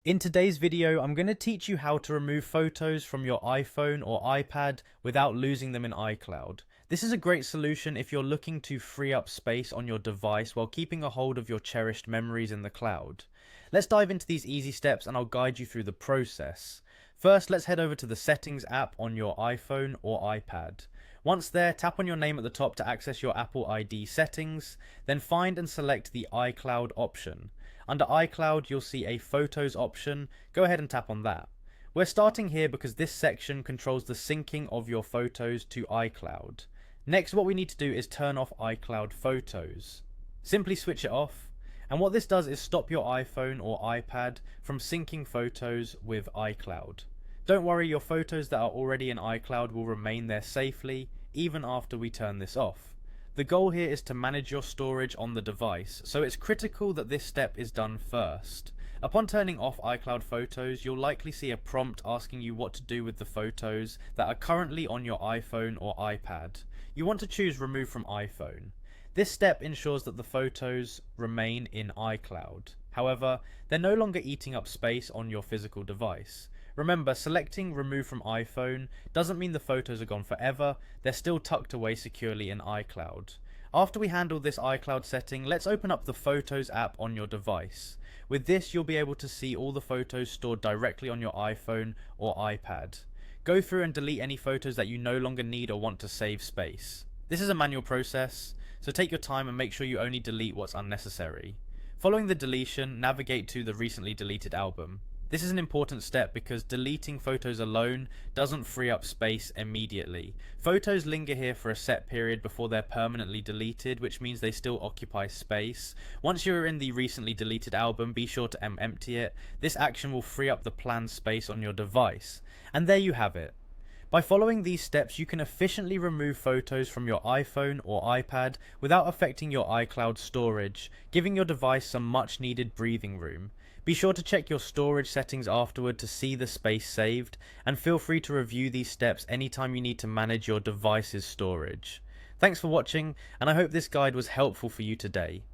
In today's video, I'm going to teach you how to remove photos from your iPhone or iPad without losing them in iCloud. This is a great solution if you're looking to free up space on your device while keeping a hold of your cherished memories in the cloud. Let's dive into these easy steps and I'll guide you through the process. First, let's head over to the Settings app on your iPhone or iPad. Once there, tap on your name at the top to access your Apple ID settings, then find and select the iCloud option. Under iCloud, you'll see a Photos option. Go ahead and tap on that. We're starting here because this section controls the syncing of your photos to iCloud. Next, what we need to do is turn off iCloud Photos. Simply switch it off, and what this does is stop your iPhone or iPad from syncing photos with iCloud. Don't worry, your photos that are already in iCloud will remain there safely, even after we turn this off. The goal here is to manage your storage on the device, so it's critical that this step is done first. Upon turning off iCloud Photos, you'll likely see a prompt asking you what to do with the photos that are currently on your iPhone or iPad. You want to choose Remove from iPhone. This step ensures that the photos remain in iCloud. However, they're no longer eating up space on your physical device. Remember, selecting Remove from iPhone doesn't mean the photos are gone forever, they're still tucked away securely in iCloud. After we handle this iCloud setting, let's open up the Photos app on your device. With this, you'll be able to see all the photos stored directly on your iPhone or iPad. Go through and delete any photos that you no longer need or want to save space. This is a manual process, so take your time and make sure you only delete what's unnecessary. Following the deletion, navigate to the recently deleted album. This is an important step because deleting photos alone doesn't free up space immediately. Photos linger here for a set period before they're permanently deleted, which means they still occupy space. Once you're in the recently deleted album, be sure to empty it. This action will free up the planned space on your device. And there you have it. By following these steps, you can efficiently remove photos from your iPhone or iPad without affecting your iCloud storage, giving your device some much needed breathing room. Be sure to check your storage settings afterward to see the space saved, and feel free to review these steps anytime you need to manage your device's storage. Thanks for watching, and I hope this guide was helpful for you today.